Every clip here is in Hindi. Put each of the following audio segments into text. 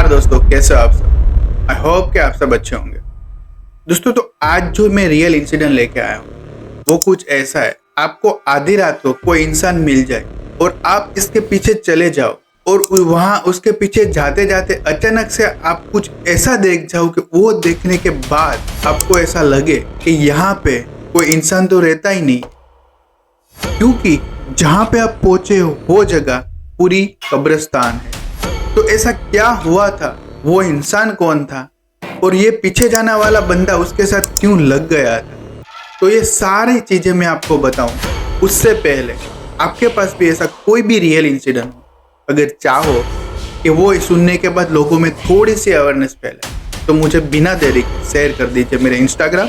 नमस्कार दोस्तों, कैसे हो आप सब। आई होप कि आप सब अच्छे होंगे। दोस्तों, तो आज जो मैं रियल इंसिडेंट लेके आया हूँ वो कुछ ऐसा है। आपको आधी रात को कोई इंसान मिल जाए और आप इसके पीछे चले जाओ और वहां उसके पीछे जाते जाते अचानक से आप कुछ ऐसा देख जाओ कि वो देखने के बाद आपको ऐसा लगे कि यहाँ पे कोई इंसान तो रहता ही नहीं, क्योंकि जहाँ पे आप पहुंचे हो वो जगह पूरी कब्रिस्तान है। तो ऐसा क्या हुआ था, वो इंसान कौन था और ये पीछे जाने वाला बंदा उसके साथ क्यों लग गया था, तो ये सारी चीजें मैं आपको बताऊं। उससे पहले आपके पास भी ऐसा कोई भी रियल इंसिडेंट हो, अगर चाहो कि वो सुनने के बाद लोगों में थोड़ी सी अवेयरनेस फैले, तो मुझे बिना देरी के शेयर कर दीजिए मेरे इंस्टाग्राम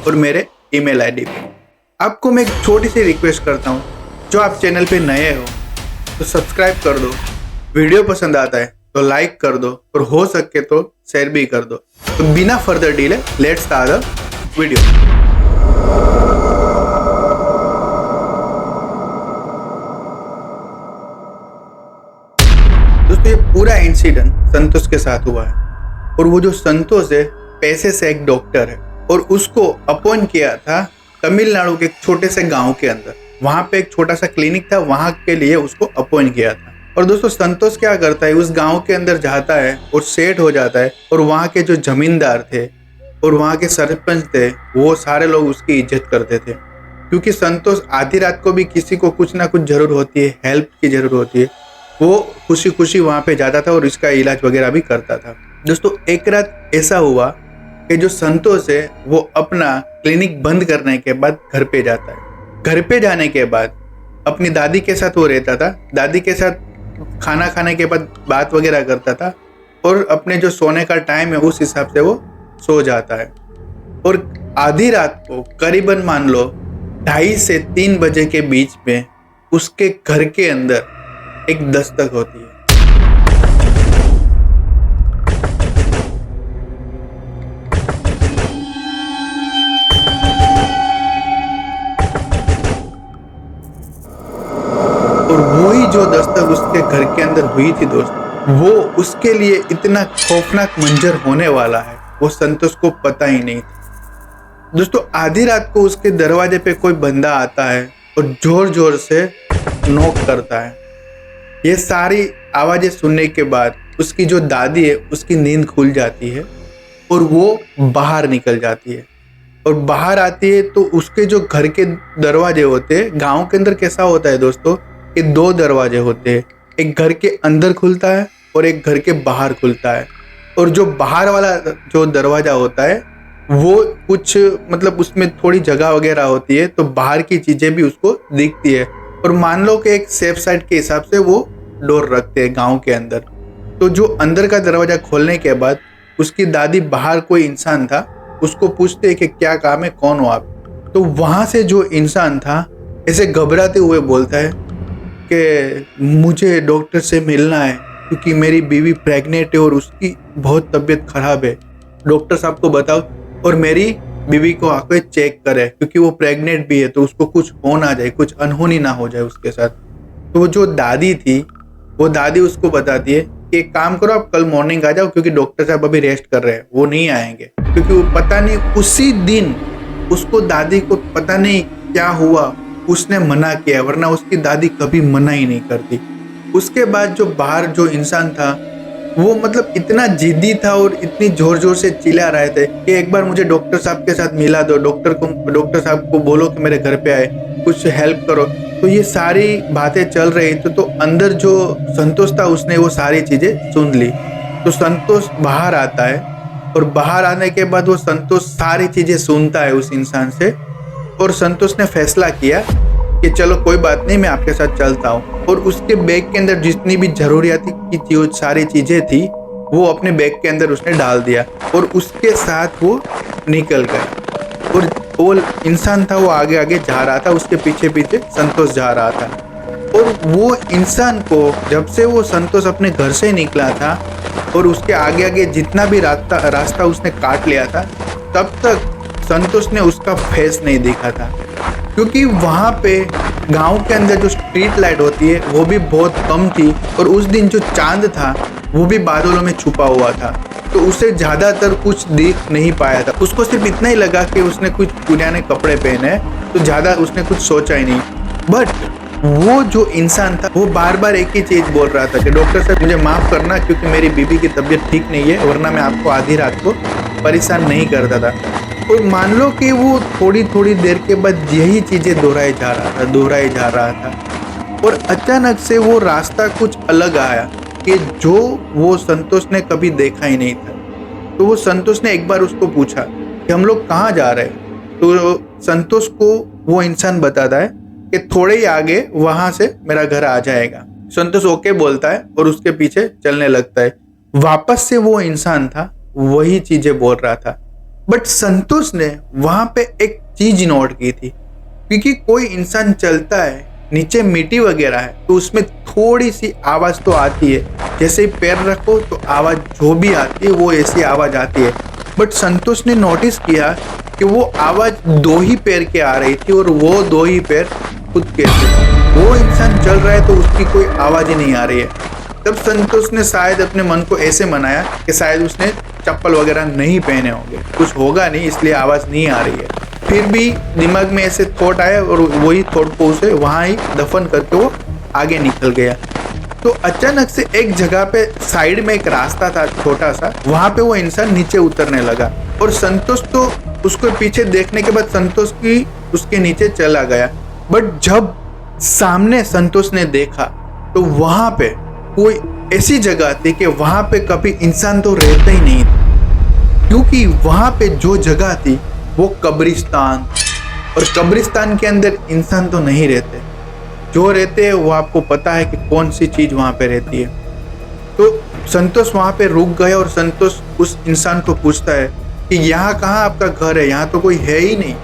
और मेरे ईमेल आईडी पे। आपको मैं एक छोटी सी रिक्वेस्ट करता हूँ, जो आप चैनल पे नए हो तो सब्सक्राइब कर दो, वीडियो पसंद आता है तो लाइक कर दो और हो सके तो शेयर भी कर दो। तो बिना further delay let's start the video. दोस्तों, ये पूरा इंसिडेंट संतोष के साथ हुआ है और वो जो संतोष है पैसे से एक डॉक्टर है और उसको अपॉइंट किया था तमिलनाडु के एक छोटे से गांव के अंदर। वहां पे एक छोटा सा क्लिनिक था, वहां के लिए उसको अपॉइंट किया था। और दोस्तों, संतोष क्या करता है, उस गांव के अंदर जाता है और सेट हो जाता है और वहां के जो जमींदार थे और वहां के सरपंच थे वो सारे लोग उसकी इज्जत करते थे, क्योंकि संतोष आधी रात को भी किसी को कुछ ना कुछ जरूर होती है, हेल्प की जरूरत होती है, वो खुशी खुशी वहां पे जाता था और इसका इलाज वगैरह भी करता था। दोस्तों, एक रात ऐसा हुआ कि जो संतोष है वो अपना क्लिनिक बंद करने के बाद घर पे जाता है। घर पे जाने के बाद अपनी दादी के साथ वो रहता था, दादी के साथ खाना खाने के बाद बात वगैरह करता था और अपने जो सोने का टाइम है उस हिसाब से वो सो जाता है। और आधी रात को करीबन मान लो 2:30 से 3 बजे के बीच में उसके घर के अंदर एक दस्तक होती है। और वही जो दस्तक उसके घर के अंदर हुई थी दोस्त, वो उसके लिए इतना खौफनाक मंजर होने वाला है वो संतोष को पता ही नहीं था। दोस्तों, आधी रात को उसके दरवाजे पे कोई बंदा आता है और जोर जोर से नॉक करता है। ये सारी आवाजें सुनने के बाद उसकी जो दादी है उसकी नींद खुल जाती है और वो बाहर निकल जाती है। और बाहर आती है तो उसके जो घर के दरवाजे होते हैं, गांव के अंदर कैसा होता है दोस्तों, ये 2 दरवाजे होते हैं, एक घर के अंदर खुलता है और एक घर के बाहर खुलता है। और जो बाहर वाला जो दरवाजा होता है वो कुछ मतलब उसमें थोड़ी जगह वगैरह होती है, तो बाहर की चीजें भी उसको दिखती है। और मान लो कि एक सेफ साइड के हिसाब से वो डोर रखते हैं गांव के अंदर। तो जो अंदर का दरवाजा खोलने के बाद उसकी दादी बाहर कोई इंसान था, उसको पूछते हैं कि क्या काम है, कौन हो आप। तो वहां से जो इंसान था ऐसे घबराते हुए बोलता है कि मुझे डॉक्टर से मिलना है क्योंकि मेरी बीवी प्रेग्नेंट है और उसकी बहुत तबीयत खराब है। डॉक्टर साहब को बताओ और मेरी बीवी को आके चेक करे, क्योंकि वो प्रेग्नेंट भी है तो उसको कुछ हो ना जाए, कुछ अनहोनी ना हो जाए उसके साथ। तो जो दादी थी वो दादी उसको बताती है कि एक काम करो, आप कल मॉर्निंग आ जाओ क्योंकि डॉक्टर साहब अभी रेस्ट कर रहे हैं, वो नहीं आएंगे। क्योंकि वो पता नहीं उसी दिन उसको दादी को पता नहीं क्या हुआ, उसने मना किया, वरना उसकी दादी कभी मना ही नहीं करती। उसके बाद जो बाहर जो इंसान था वो मतलब इतना जिद्दी था और इतनी जोर जोर से चिल्ला रहे थे कि एक बार मुझे डॉक्टर साहब के साथ मिला दो, डॉक्टर साहब को बोलो कि मेरे घर पे आए, कुछ हेल्प करो। तो ये सारी बातें चल रही थी। तो अंदर जो संतोष था उसने वो सारी चीजें सुन ली। तो संतोष बाहर आता है और बाहर आने के बाद वो संतोष सारी चीजें सुनता है उस इंसान से। और संतोष ने फैसला किया कि चलो कोई बात नहीं, मैं आपके साथ चलता हूँ। और उसके बैग के अंदर जितनी भी जरूरियात की जो सारी चीजें थी वो अपने बैग के अंदर उसने डाल दिया और उसके साथ वो निकल गया। और वो इंसान था वो आगे आगे जा रहा था, उसके पीछे पीछे संतोष जा रहा था। और वो इंसान को जब से वो संतोष अपने घर से निकला था और उसके आगे आगे जितना भी रास्ता उसने काट लिया था, तब तक संतोष ने उसका फेस नहीं देखा था, क्योंकि वहाँ पे गांव के अंदर जो स्ट्रीट लाइट होती है वो भी बहुत कम थी। और उस दिन जो चांद था वो भी बादलों में छुपा हुआ था, तो उसे ज्यादातर कुछ देख नहीं पाया था। उसको सिर्फ इतना ही लगा कि उसने कुछ पुराने कपड़े पहने हैं, तो ज्यादा उसने कुछ सोचा ही नहीं। बट वो जो इंसान था वो बार बार एक ही चीज बोल रहा था कि डॉक्टर साहब मुझे माफ करना, क्योंकि मेरी बीबी की तबीयत ठीक नहीं है, वरना मैं आपको आधी रात को परेशान नहीं करता था। और मान लो कि वो थोड़ी थोड़ी देर के बाद यही चीजें दोहराई जा रहा था और अचानक से वो रास्ता कुछ अलग आया कि जो वो संतोष ने कभी देखा ही नहीं था। तो वो संतोष ने एक बार उसको पूछा कि हम लोग कहाँ जा रहे हैं। तो संतोष को वो इंसान बताता है कि थोड़े ही आगे वहां से मेरा घर आ जाएगा। संतोष ओके बोलता है और उसके पीछे चलने लगता है। वापस से वो इंसान था, वही चीजें बोल रहा था। बट संतोष ने वहां पे एक चीज नोट की थी, क्योंकि कोई इंसान चलता है, नीचे मिट्टी वगैरह है, तो उसमें थोड़ी सी आवाज तो आती है। जैसे ही पैर रखो तो आवाज जो भी आती है वो ऐसी आवाज आती है। बट संतोष ने नोटिस किया कि वो आवाज दो ही पैर के आ रही थी और वो दो ही पैर खुद के थे। वो इंसान चल रहा है तो उसकी कोई आवाज ही नहीं आ रही है। तब संतोष ने शायद अपने मन को ऐसे मनाया कि शायद उसने चप्पल वगैरह नहीं पहने होंगे, कुछ होगा नहीं इसलिए आवाज नहीं आ रही है। फिर भी दिमाग में ऐसे थॉट आए और वही थॉट को उसे वहां ही दफन करके वो आगे निकल गया। तो अचानक से एक जगह पे साइड में एक रास्ता था छोटा सा, वहां पे वो इंसान नीचे उतरने लगा और संतोष तो उसको पीछे देखने के बाद संतोष की उसके नीचे चला गया। बट जब सामने संतोष ने देखा तो वहां पे कोई ऐसी जगह थी कि वहां पे कभी इंसान तो रहता ही नहीं था, क्योंकि वहां पे जो जगह थी वो कब्रिस्तान, और कब्रिस्तान के अंदर इंसान तो नहीं रहते। जो रहते हैं वो आपको पता है कि कौन सी चीज वहां पे रहती है। तो संतोष वहां पे रुक गया और संतोष उस इंसान को पूछता है कि यहाँ कहाँ आपका घर है, यहाँ तो कोई है ही नहीं,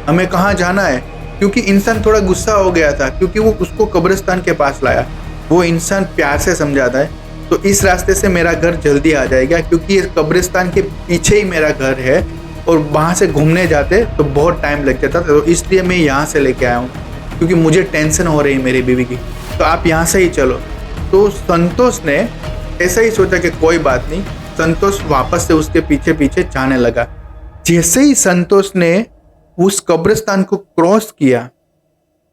हमें कहाँ जाना है। क्योंकि इंसान थोड़ा गुस्सा हो गया था, क्योंकि वो उसको कब्रिस्तान के पास लाया। वो इंसान प्यार से समझाता है तो इस रास्ते से मेरा घर जल्दी आ जाएगा, क्योंकि इस कब्रिस्तान के पीछे ही मेरा घर है और वहां से घूमने जाते तो बहुत टाइम लग जाता, तो इसलिए मैं यहाँ से लेके आया हूँ, क्योंकि मुझे टेंशन हो रही है मेरी बीवी की, तो आप यहाँ से ही चलो। तो संतोष ने ऐसा ही सोचा कि कोई बात नहीं। संतोष वापस से उसके पीछे पीछे जाने लगा। जैसे ही संतोष ने उस कब्रिस्तान को क्रॉस किया,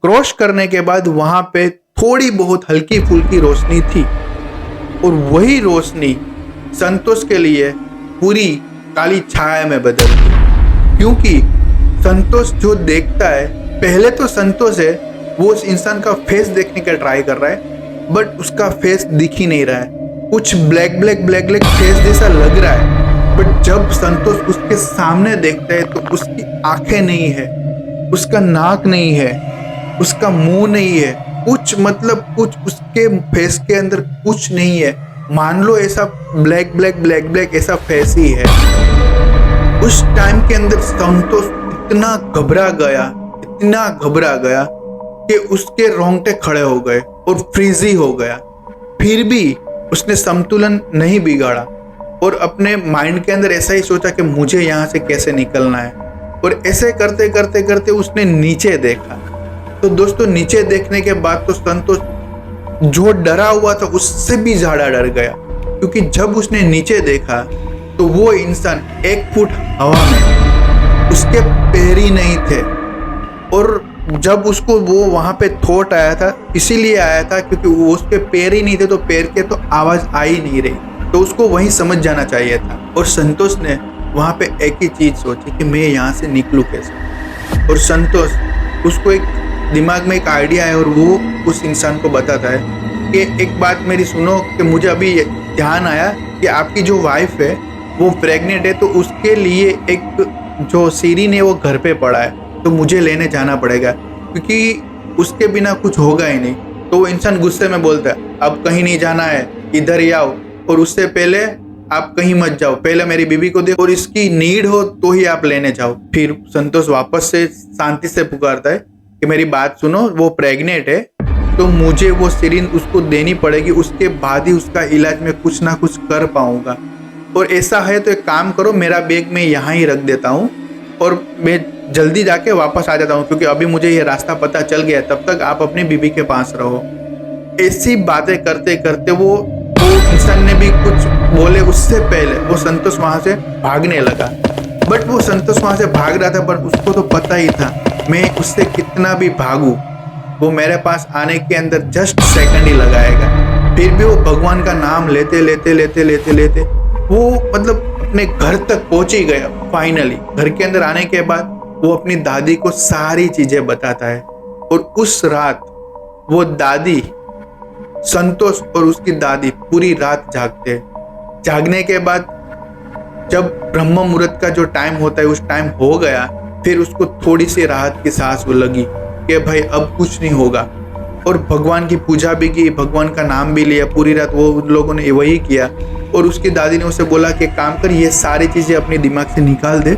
क्रॉस करने के बाद वहां पे थोड़ी बहुत हल्की फुल्की रोशनी थी और वही रोशनी संतोष के लिए पूरी काली छाया में बदल गई। क्योंकि संतोष जो देखता है, पहले तो संतोष है वो उस इंसान का फेस देखने का ट्राई कर रहा है, बट उसका फेस दिख ही नहीं रहा है। कुछ ब्लैक ब्लैक फेस जैसा लग रहा है। बट जब संतोष उसके सामने देखता है तो उसकी आंखें नहीं है, उसका नाक नहीं है, उसका मुंह नहीं है, कुछ उसके फेस के अंदर कुछ नहीं है। मान लो ऐसा ब्लैक ऐसा फेस ही है। उस टाइम के अंदर संतोष इतना घबरा गया कि उसके रोंगटे खड़े हो गए और फ्रीजी हो गया। फिर भी उसने संतुलन नहीं बिगाड़ा और अपने माइंड के अंदर ऐसा ही सोचा कि मुझे यहाँ से कैसे निकलना है। और ऐसे करते करते उसने नीचे देखा। तो दोस्तों नीचे देखने के बाद तो संतोष जो डरा हुआ था उससे भी ज्यादा डर गया, क्योंकि जब उसने नीचे देखा तो वो इंसान 1 फुट हवा में, उसके पैर ही नहीं थे। और जब उसको वो वहां पे थॉट आया था, इसीलिए आया था क्योंकि वो उसके पैर ही नहीं थे, तो पैर के तो आवाज आ ही नहीं रही, तो उसको वहीं समझ जाना चाहिए था। और संतोष ने वहां पे एक ही चीज सोची कि मैं यहाँ से निकलूं कैसे। और संतोष उसको एक दिमाग में एक आइडिया है और वो उस इंसान को बताता है कि एक बात मेरी सुनो, कि मुझे अभी ध्यान आया कि आपकी जो वाइफ है वो प्रेग्नेंट है, तो उसके लिए एक जो सीरीन है वो घर पे पड़ा है, तो मुझे लेने जाना पड़ेगा, क्योंकि उसके बिना कुछ होगा ही नहीं। तो वो इंसान गुस्से में बोलता है अब कहीं नहीं जाना है, इधर ही आओ, और उससे पहले आप कहीं मत जाओ, पहले मेरी बीवी को दे और इसकी नीड हो तो ही आप लेने जाओ। फिर संतोष वापस से शांति से पुकारता है कि मेरी बात सुनो, वो प्रेग्नेंट है तो मुझे वो सिरिंज उसको देनी पड़ेगी, उसके बाद ही उसका इलाज में कुछ ना कुछ कर पाऊंगा। और ऐसा है तो एक काम करो, मेरा बैग मैं यहाँ ही रख देता हूँ और मैं जल्दी जाके वापस आ जाता हूँ, क्योंकि अभी मुझे ये रास्ता पता चल गया, तब तक आप अपनी बीवी के पास रहो। ऐसी बातें करते करते वो इंसान ने भी कुछ बोले उससे पहले वो संतोष वहां से भागने लगा। बट वो संतोष वहां से भाग रहा था, पर उसको तो पता ही था मैं उससे कितना भी भागूं वो मेरे पास आने के अंदर जस्ट सेकंड ही लगाएगा। फिर भी वो भगवान का नाम लेते लेते लेते लेते लेते वो मतलब अपने घर तक पहुंच ही गया। फाइनली घर के अंदर आने के बाद वो अपनी दादी को सारी चीजें बताता है। और उस रात वो दादी, संतोष और उसकी दादी पूरी रात जागते हैं। जागने के बाद जब ब्रह्म मुहूर्त का जो टाइम होता है उस टाइम हो गया, फिर उसको थोड़ी सी राहत की सांस वो लगी कि भाई अब कुछ नहीं होगा। और भगवान की पूजा भी की, भगवान का नाम भी लिया। पूरी रात वो उन लोगों ने वही किया। और उसकी दादी ने उसे बोला कि काम कर, ये सारी चीजें अपने दिमाग से निकाल दे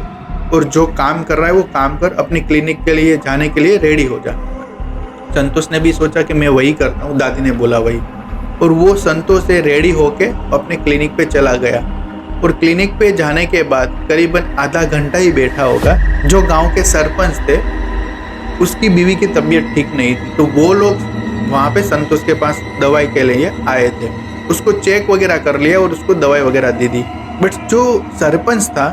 और जो काम कर रहा है वो काम कर, अपनी क्लिनिक के लिए जाने के लिए रेडी हो जा। संतोष ने भी सोचा कि मैं वही करता हूँ, दादी ने बोला वही। और वो संतोष से रेडी होके अपने क्लिनिक पे चला गया। और क्लिनिक पे जाने के बाद करीबन आधा घंटा ही बैठा होगा। जो गांव के सरपंच थे उसकी बीवी की तबीयत ठीक नहीं थी, तो वो लोग वहाँ पे संतोष के पास दवाई के लिए आए थे। उसको चेक वगैरह कर लिया और उसको दवाई वगैरह दे दी। बट जो सरपंच था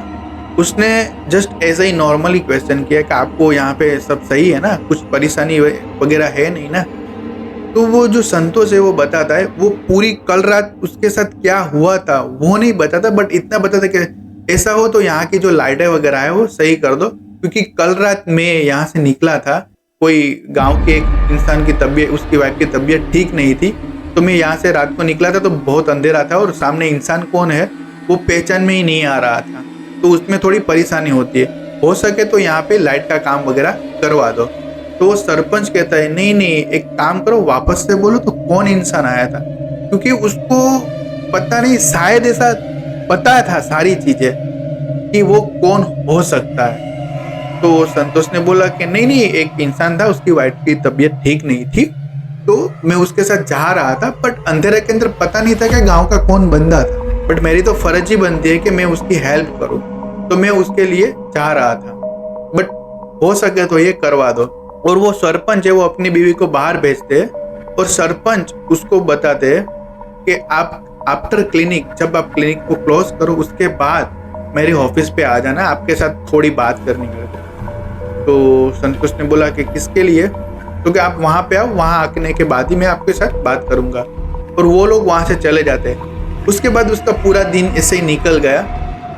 उसने जस्ट ऐसा ही नॉर्मली क्वेश्चन किया कि आपको यहाँ पे सब सही है ना, कुछ परेशानी वगैरह है नहीं ना। तो वो जो संतोष है वो बताता है वो पूरी कल रात उसके साथ क्या हुआ था वो नहीं बताता, बट इतना बताता कि ऐसा हो तो यहाँ की जो लाइटें वगैरह है वो सही कर दो, क्योंकि कल रात मैं यहाँ से निकला था, कोई गांव के एक इंसान की तबीयत, उसकी वाइफ की तबीयत ठीक नहीं थी, तो मैं यहाँ से रात को निकला था तो बहुत अंधेरा था और सामने इंसान कौन है वो पहचान में ही नहीं आ रहा था, तो उसमें थोड़ी परेशानी होती है, हो सके तो यहाँ पे लाइट का काम वगैरह करवा दो। तो सरपंच कहता है नहीं नहीं, एक काम करो, वापस से बोलो तो कौन इंसान आया था, क्योंकि उसको पता नहीं, शायद ऐसा पता था सारी चीजें कि वो कौन हो सकता है। तो संतोष ने बोला कि नहीं नहीं, एक इंसान था, उसकी वाइफ की तबीयत ठीक नहीं थी, तो मैं उसके साथ जा रहा था, बट अंधेरे के अंदर पता नहीं था कि गांव का कौन बंदा था, बट मेरी तो फर्ज ही बनती है कि मैं उसकी हेल्प करूं, तो मैं उसके लिए जा रहा था, बट हो सके तो ये करवा दो। और वो सरपंच है वो अपनी बीवी को बाहर भेजते हैं और सरपंच उसको बताते हैं कि आप आफ्टर क्लिनिक, जब आप क्लिनिक को क्लोज करो उसके बाद मेरे ऑफिस पे आ जाना, आपके साथ थोड़ी बात करनी है। तो संतोष ने बोला कि किसके लिए, तो कि आप वहाँ पे आओ, वहाँ आने के बाद ही मैं आपके साथ बात करूँगा। और वो लोग वहाँ से चले जाते हैं। उसके बाद उसका पूरा दिन ऐसे ही निकल गया।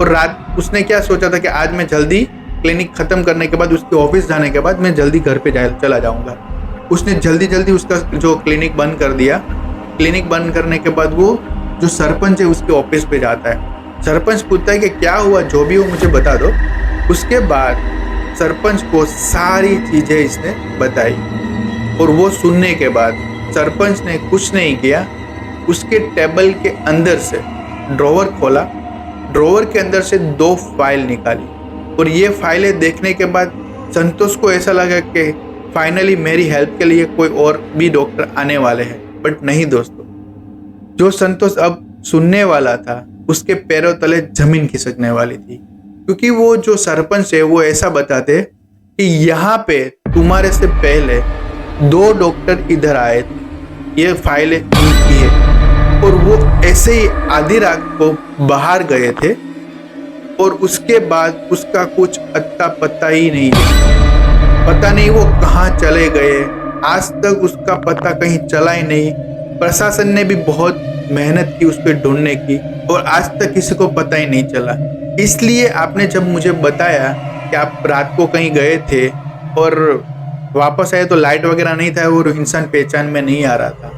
और रात उसने क्या सोचा था कि आज मैं जल्दी क्लिनिक खत्म करने के बाद, उसके ऑफिस जाने के बाद मैं जल्दी घर पे चला जाऊँगा। उसने जल्दी जल्दी उसका जो क्लिनिक बंद कर दिया। क्लिनिक बंद करने के बाद वो जो सरपंच है उसके ऑफिस पे जाता है। सरपंच पूछता है कि क्या हुआ, जो भी हो मुझे बता दो। उसके बाद सरपंच को सारी चीजें इसने बताई और वो सुनने के बाद सरपंच ने कुछ नहीं किया, उसके टेबल के अंदर से ड्रॉवर खोला, ड्रॉवर के अंदर से 2 फाइल निकाली और ये फाइलें देखने के बाद संतोष को ऐसा लगा कि फाइनली मेरी हेल्प के लिए कोई और भी डॉक्टर आने वाले हैं। बट नहीं दोस्तों, जो संतोष अब सुनने वाला था उसके पैरों तले जमीन खिसकने वाली थी, क्योंकि वो जो सरपंच है वो ऐसा बताते कि यहाँ पे तुम्हारे से पहले 2 डॉक्टर इधर आए थे, ये फाइलें इनकी है। और वो ऐसे ही आधी रात को बाहर गए थे और उसके बाद उसका कुछ अत्ता पता ही नहीं है। पता नहीं वो कहाँ चले गए, आज तक उसका पता कहीं चला ही नहीं। प्रशासन ने भी बहुत मेहनत की उसको ढूंढने की और आज तक किसी को पता ही नहीं चला। इसलिए आपने जब मुझे बताया कि आप रात को कहीं गए थे और वापस आए तो लाइट वगैरह नहीं था और इंसान पहचान में नहीं आ रहा था,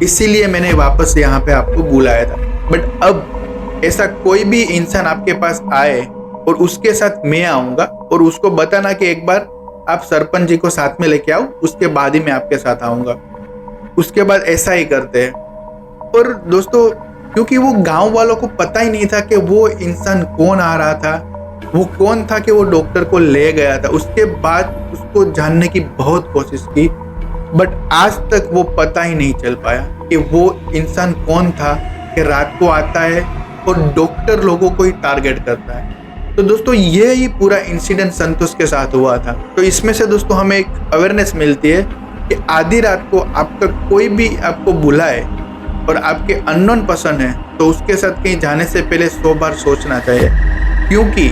इसीलिए मैंने वापस यहाँ पे आपको बुलाया था। बट अब ऐसा कोई भी इंसान आपके पास आए और उसके साथ मैं आऊँगा और उसको बताना कि एक बार आप सरपंच जी को साथ में लेके आओ, उसके बाद ही मैं आपके साथ आऊँगा। उसके बाद ऐसा ही करते हैं। और दोस्तों, क्योंकि वो गांव वालों को पता ही नहीं था कि वो इंसान कौन आ रहा था, वो कौन था कि वो डॉक्टर को ले गया था। उसके बाद उसको जानने की बहुत कोशिश की, बट आज तक वो पता ही नहीं चल पाया कि वो इंसान कौन था कि रात को आता है और डॉक्टर लोगों को ही टारगेट करता है। तो दोस्तों, ये ही पूरा इंसिडेंट संतोष के साथ हुआ था। तो इसमें से दोस्तों हमें एक अवेयरनेस मिलती है कि आधी रात को आपका कोई भी आपको बुलाए और आपके अननोन पर्सन है तो उसके साथ कहीं जाने से पहले 100 बार सोचना चाहिए, क्योंकि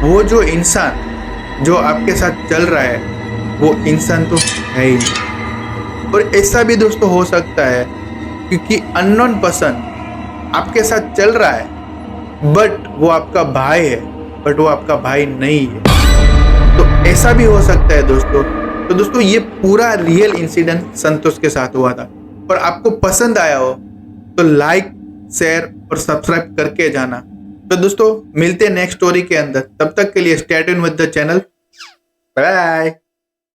वो जो इंसान जो आपके साथ चल रहा है वो इंसान तो है ही नहीं। और ऐसा भी दोस्तों हो सकता है क्योंकि अननोन पर्सन आपके साथ चल रहा है बट वो आपका भाई है, बट वो आपका भाई नहीं है। तो ऐसा भी हो सकता है दोस्तों। तो दोस्तों ये पूरा रियल इंसिडेंट संतोष के साथ हुआ था। और आपको पसंद आया हो तो लाइक, शेयर और सब्सक्राइब करके जाना। तो दोस्तों मिलते हैं नेक्स्ट स्टोरी के अंदर, तब तक के लिए stay tuned with the channel. Bye.